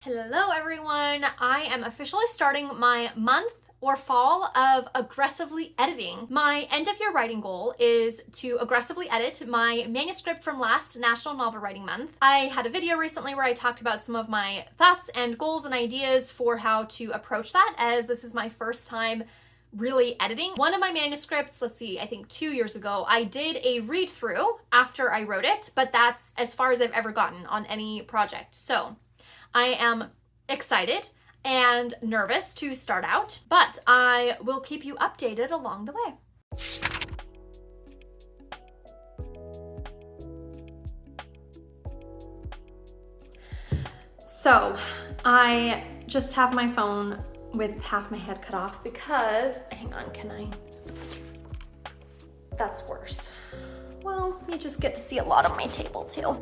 Hello everyone! I am officially starting my month or fall of aggressively editing. My end of year writing goal is to aggressively edit my manuscript from last National Novel Writing Month. I had a video recently where I talked about some of my thoughts and goals and ideas for how to approach that, as this is my first time really editing. One of my manuscripts, let's see, I think 2 years ago, I did a read through after I wrote it, but that's as far as I've ever gotten on any project. So I am excited and nervous to start out, but I will keep you updated along the way. So I just have my phone with half my head cut off because, hang on, that's worse. Well, you just get to see a lot of my table too.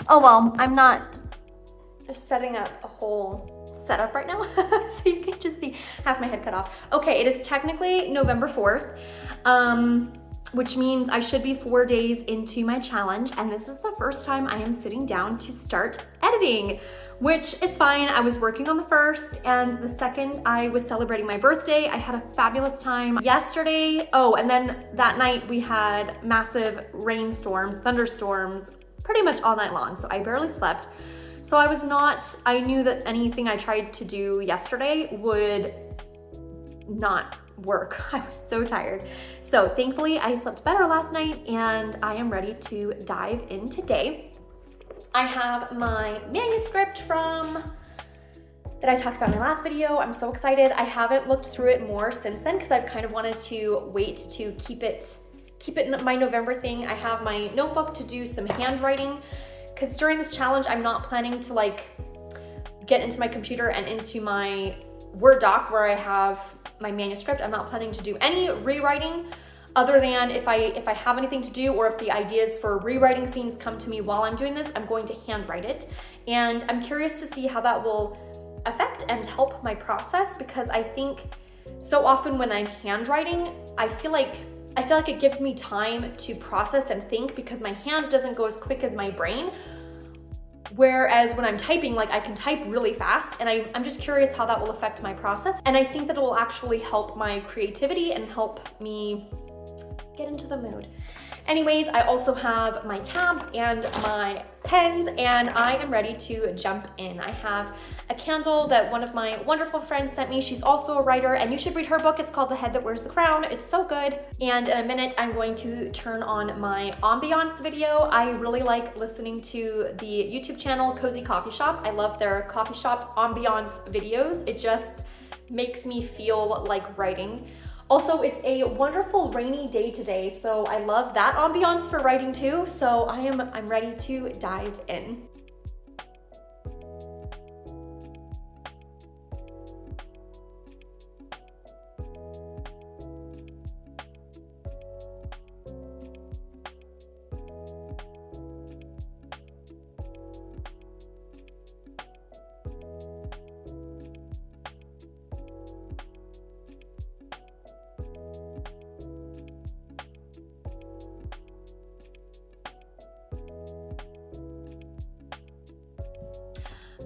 Oh well, I'm not setting up a whole setup right now so you can just see half my head cut off. Okay, it is technically November 4th, which means I should be 4 days into my challenge, and this is the first time I am sitting down to start editing, which is fine. I was working on the first, and the second I was celebrating my birthday. I had a fabulous time yesterday. Oh, and then that night we had massive rainstorms, thunderstorms, pretty much all night long, so I barely slept. So I knew that anything I tried to do yesterday would not work. I was so tired. So thankfully I slept better last night and I am ready to dive in today. I have my manuscript that I talked about in my last video. I'm so excited. I haven't looked through it more since then because I've kind of wanted to wait to keep it my November thing. I have my notebook to do some handwriting, because during this challenge, I'm not planning to get into my computer and into my Word doc where I have my manuscript. I'm not planning to do any rewriting other than if I have anything to do, or if the ideas for rewriting scenes come to me while I'm doing this, I'm going to handwrite it. And I'm curious to see how that will affect and help my process, because I think so often when I'm handwriting, I feel like it gives me time to process and think, because my hand doesn't go as quick as my brain. Whereas when I'm typing, I can type really fast, and I'm just curious how that will affect my process. And I think that it will actually help my creativity and help me get into the mood. Anyways, I also have my tabs and my pens, and I am ready to jump in. I have a candle that one of my wonderful friends sent me. She's also a writer, and you should read her book. It's called The Head That Wears the Crown. It's so good. And in a minute, I'm going to turn on my ambiance video. I really like listening to the YouTube channel Cozy Coffee Shop. I love their coffee shop ambiance videos. It just makes me feel like writing. Also, it's a wonderful rainy day today, so I love that ambiance for writing too. So I'm ready to dive in.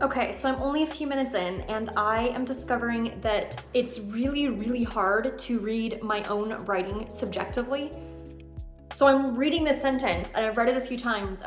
Okay, so I'm only a few minutes in, and I am discovering that it's really, really hard to read my own writing subjectively. So I'm reading this sentence, and I've read it a few times.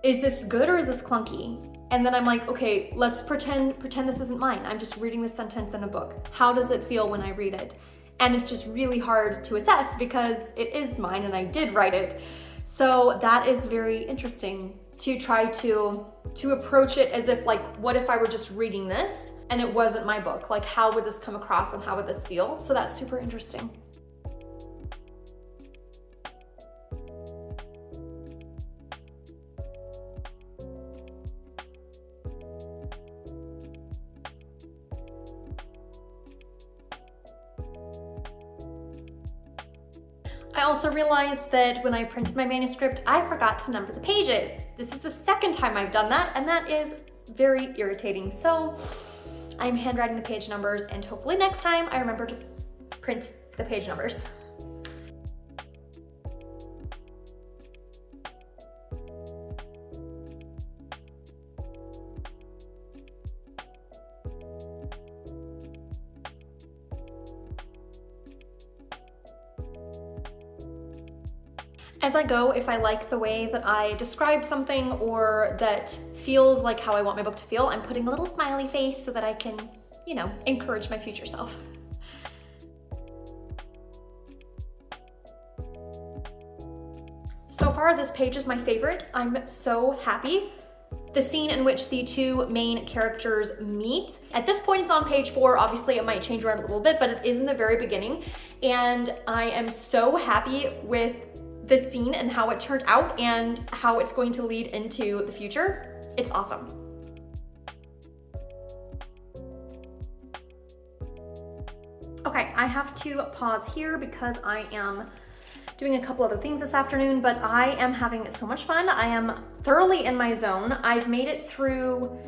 Is this good or is this clunky? And then I'm like, okay, let's pretend this isn't mine. I'm just reading this sentence in a book. How does it feel when I read it? And it's just really hard to assess because it is mine and I did write it. So that is very interesting, to try to approach it as if, what if I were just reading this and it wasn't my book? How would this come across and how would this feel? So that's super interesting. I also realized that when I printed my manuscript, I forgot to number the pages. This is the second time I've done that, and that is very irritating. So I'm handwriting the page numbers, and hopefully next time I remember to print the page numbers. As I go, if I like the way that I describe something or that feels like how I want my book to feel, I'm putting a little smiley face so that I can, you know, encourage my future self. So far, this page is my favorite. I'm so happy. The scene in which the two main characters meet. At this point, it's on page 4. Obviously, it might change around a little bit, but it is in the very beginning. And I am so happy with the scene and how it turned out and how it's going to lead into the future. It's awesome. Okay, I have to pause here because I am doing a couple other things this afternoon, but I am having so much fun. I am thoroughly in my zone. I've made it through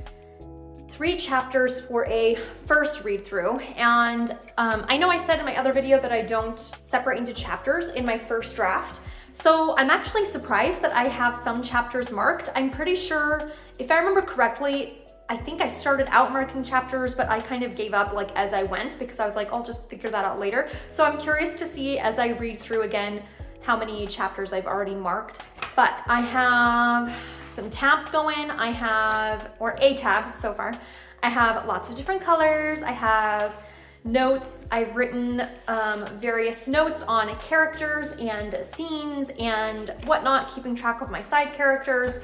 3 chapters for a first read through. And I know I said in my other video that I don't separate into chapters in my first draft. So I'm actually surprised that I have some chapters marked. I'm pretty sure, if I remember correctly, I think I started out marking chapters, but I kind of gave up like as I went because I was like, I'll just figure that out later. So I'm curious to see as I read through again how many chapters I've already marked. But I have some tabs going. I have, or a tab so far. I have lots of different colors. I have notes. I've written various notes on characters and scenes and whatnot, keeping track of my side characters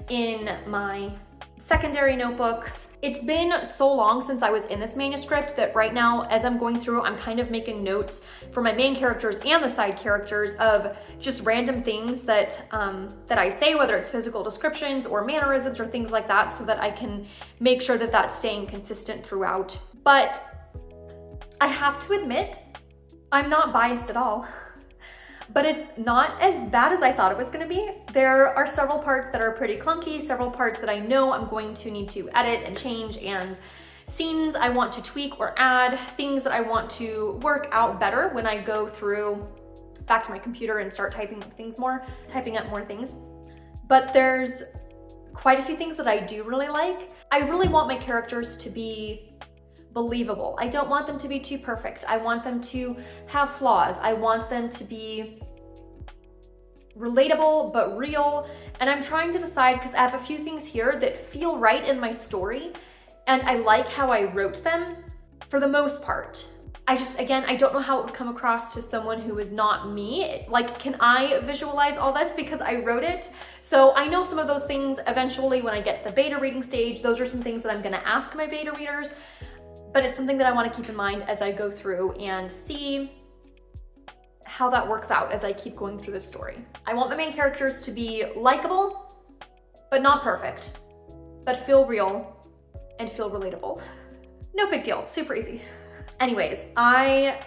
in my secondary notebook. It's been so long since I was in this manuscript that right now, as I'm going through, I'm kind of making notes for my main characters and the side characters of just random things that that I say, whether it's physical descriptions or mannerisms or things like that, so that I can make sure that that's staying consistent throughout. But I have to admit, I'm not biased at all. But it's not as bad as I thought it was gonna be. There are several parts that are pretty clunky, several parts that I know I'm going to need to edit and change, and scenes I want to tweak or add, things that I want to work out better when I go through back to my computer and start typing up more things. But there's quite a few things that I do really like. I really want my characters to be believable. I don't want them to be too perfect. I want them to have flaws. I want them to be relatable but real. And I'm trying to decide, because I have a few things here that feel right in my story and I like how I wrote them for the most part. I don't know how it would come across to someone who is not me. Like, can I visualize all this because I wrote it? So I know some of those things eventually when I get to the beta reading stage. Those are some things that I'm gonna ask my beta readers. But it's something that I want to keep in mind as I go through and see how that works out as I keep going through the story. I want my main characters to be likable, but not perfect, but feel real and feel relatable. No big deal, super easy. Anyways, I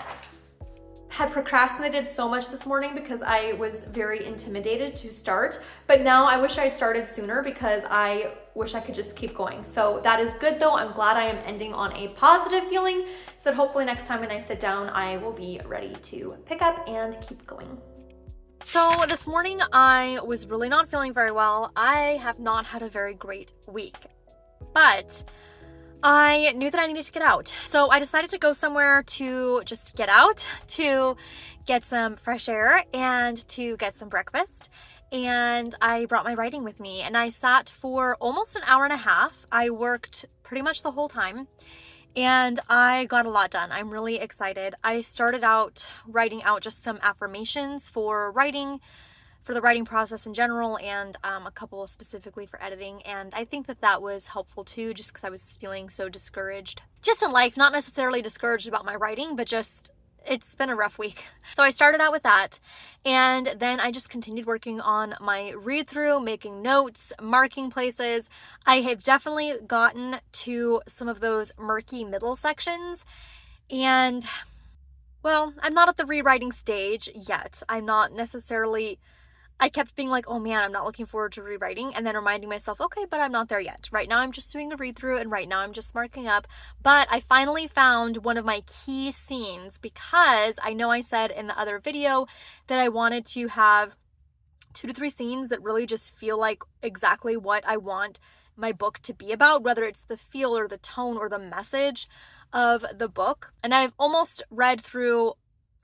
had procrastinated so much this morning because I was very intimidated to start, but now I wish I had started sooner because I wish I could just keep going. So that is good though. I'm glad I am ending on a positive feeling, so that hopefully next time when I sit down, I will be ready to pick up and keep going. So this morning I was really not feeling very well. I have not had a very great week, but I knew that I needed to get out. So I decided to go somewhere to just get out, to get some fresh air and to get some breakfast. And I brought my writing with me and I sat for almost an hour and a half. I worked pretty much the whole time and I got a lot done. I'm really excited. I started out writing out just some affirmations for the writing process in general, and a couple specifically for editing. And I think that was helpful too, just because I was feeling so discouraged. Just in life, not necessarily discouraged about my writing, but just, it's been a rough week. So I started out with that, and then I just continued working on my read through, making notes, marking places. I have definitely gotten to some of those murky middle sections, and well, I'm not at the rewriting stage yet. I kept being like, oh man, I'm not looking forward to rewriting, and then reminding myself, okay, but I'm not there yet. Right now I'm just doing a read through, and right now I'm just marking up. But I finally found one of my key scenes, because I know I said in the other video that I wanted to have 2 to 3 scenes that really just feel like exactly what I want my book to be about, whether it's the feel or the tone or the message of the book. And I've almost read through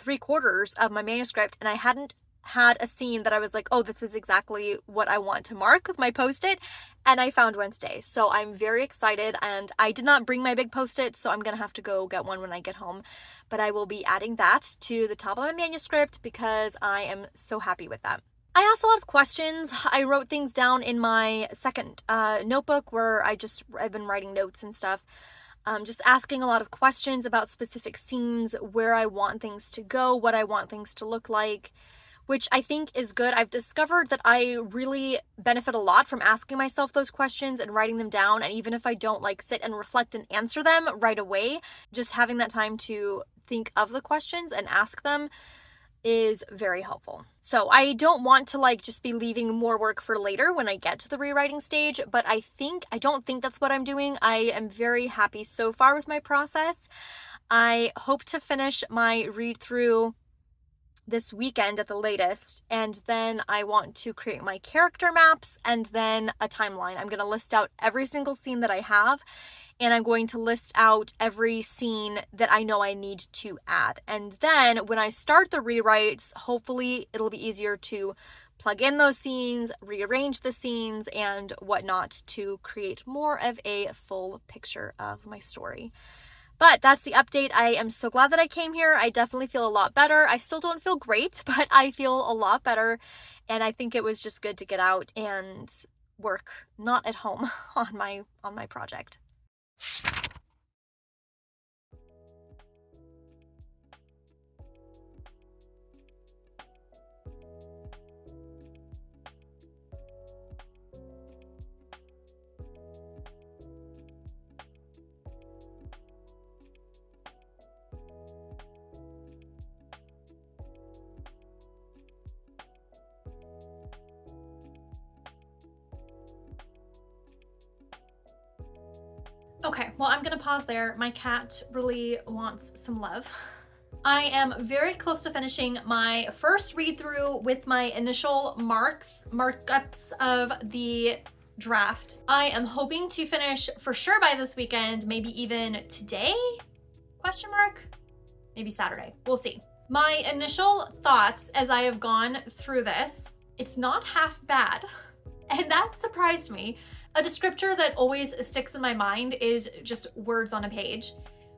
3/4 of my manuscript, and I hadn't had a scene that I was like, oh, this is exactly what I want to mark with my Post-it, and I found one today. So I'm very excited, and I did not bring my big Post-it, so I'm gonna have to go get one when I get home. But I will be adding that to the top of my manuscript because I am so happy with that. I asked a lot of questions. I wrote things down in my second notebook where I've been writing notes and stuff. Just asking a lot of questions about specific scenes, where I want things to go, what I want things to look like, which I think is good. I've discovered that I really benefit a lot from asking myself those questions and writing them down. And even if I don't like sit and reflect and answer them right away, just having that time to think of the questions and ask them is very helpful. So I don't want to like just be leaving more work for later when I get to the rewriting stage, but I don't think that's what I'm doing. I am very happy so far with my process. I hope to finish my read through this weekend at the latest, and then I want to create my character maps and then a timeline. I'm going to list out every single scene that I have, and I'm going to list out every scene that I know I need to add. And then when I start the rewrites, hopefully it'll be easier to plug in those scenes, rearrange the scenes, and whatnot to create more of a full picture of my story. But that's the update. I am so glad that I came here. I definitely feel a lot better. I still don't feel great, but I feel a lot better. And I think it was just good to get out and work, not at home, on my project. Okay, well, I'm gonna pause there. My cat really wants some love. I am very close to finishing my first read through with my initial markups of the draft. I am hoping to finish for sure by this weekend, maybe even today, question mark, maybe Saturday, we'll see. My initial thoughts as I have gone through this, it's not half bad, and that surprised me. A descriptor that always sticks in my mind is just words on a page,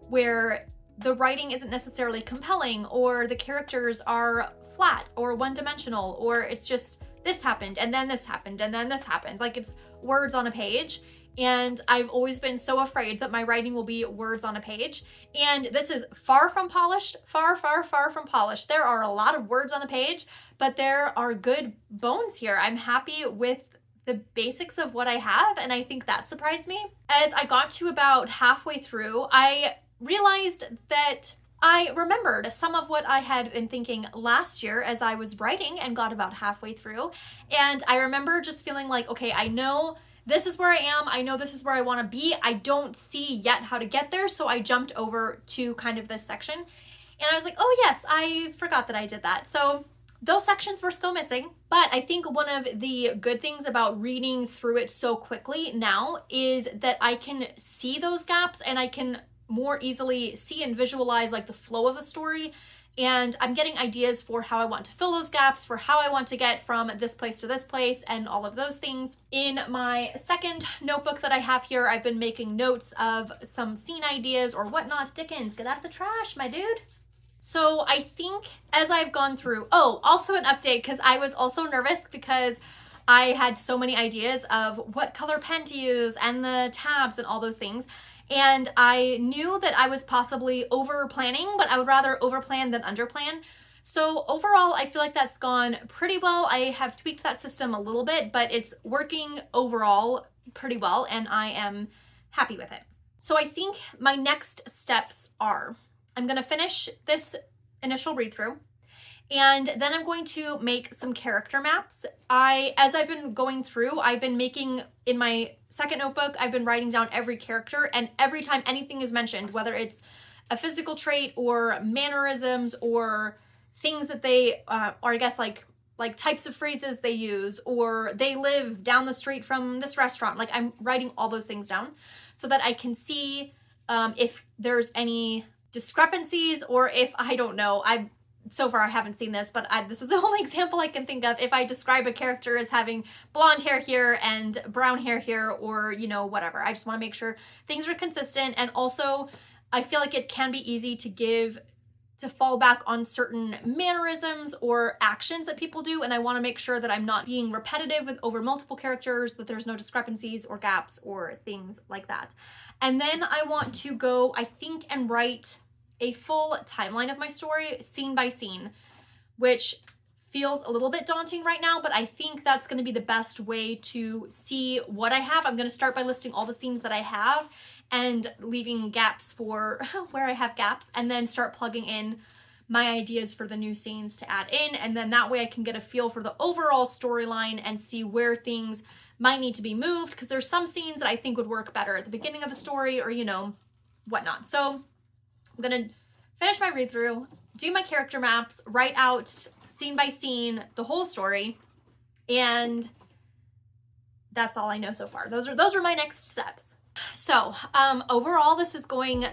where the writing isn't necessarily compelling, or the characters are flat or one-dimensional, or it's just this happened and then this happened and then this happened. Like, it's words on a page. And I've always been so afraid that my writing will be words on a page. And this is far from polished, far, far, far from polished. There are a lot of words on the page, but there are good bones here. I'm happy with the basics of what I have, and I think that surprised me. As I got to about halfway through, I realized that I remembered some of what I had been thinking last year as I was writing and got about halfway through. And I remember just feeling like, okay, I know this is where I am. I know this is where I want to be. I don't see yet how to get there. So I jumped over to kind of this section, and I was like, oh yes, I forgot that I did that. So those sections were still missing, but I think one of the good things about reading through it so quickly now is that I can see those gaps, and I can more easily see and visualize like the flow of the story. And I'm getting ideas for how I want to fill those gaps, for how I want to get from this place to this place, and all of those things. In my second notebook that I have here, I've been making notes of some scene ideas or whatnot. Dickens, get out of the trash, my dude. So I think as I've gone through, oh, also an update, because I was also nervous because I had so many ideas of what color pen to use and the tabs and all those things. And I knew that I was possibly over planning, but I would rather over plan than under plan. So overall, I feel like that's gone pretty well. I have tweaked that system a little bit, but it's working overall pretty well, and I am happy with it. So I think my next steps are, I'm gonna finish this initial read through, and then I'm going to make some character maps. As I've been going through, I've been making, in my second notebook, I've been writing down every character, and every time anything is mentioned, whether it's a physical trait or mannerisms or things that they, or I guess like types of phrases they use, or they live down the street from this restaurant, like I'm writing all those things down so that I can see if there's any discrepancies, or if, I don't know, so far I haven't seen this, but this is the only example I can think of. If I describe a character as having blonde hair here and brown hair here, or, you know, whatever. I just want to make sure things are consistent. And also I feel like it can be easy to fall back on certain mannerisms or actions that people do. And I want to make sure that I'm not being repetitive over multiple characters, that there's no discrepancies or gaps or things like that. And then I want to go, I think, and write a full timeline of my story, scene by scene, which feels a little bit daunting right now, but I think that's going to be the best way to see what I have. I'm going to start by listing all the scenes that I have and leaving gaps for where I have gaps, and then start plugging in my ideas for the new scenes to add in. And then that way I can get a feel for the overall storyline and see where things might need to be moved, because there's some scenes that I think would work better at the beginning of the story, or, you know, whatnot. So I'm gonna finish my read through, do my character maps, write out scene by scene the whole story, and that's all I know so far. Those are my next steps. So overall, this is going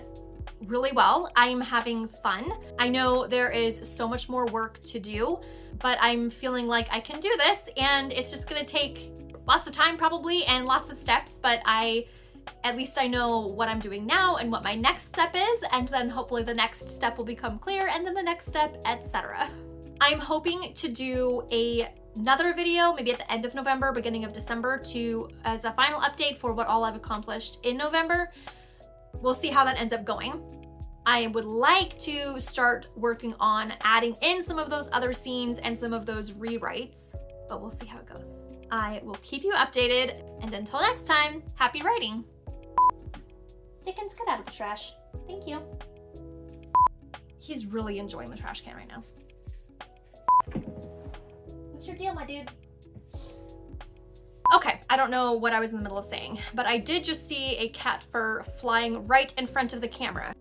really well. I'm having fun. I know there is so much more work to do, but I'm feeling like I can do this, and it's just gonna take lots of time probably and lots of steps, but at least I know what I'm doing now and what my next step is, and then hopefully the next step will become clear, and then the next step, etc. I'm hoping to do another video maybe at the end of November, beginning of December, as a final update for what all I've accomplished in November. We'll see how that ends up going. I would like to start working on adding in some of those other scenes and some of those rewrites, but we'll see how it goes. I will keep you updated, and until next time, happy writing. Dickens, get out of the trash. Thank you. He's really enjoying the trash can right now. What's your deal, my dude? Okay, I don't know what I was in the middle of saying, but I did just see a cat fur flying right in front of the camera.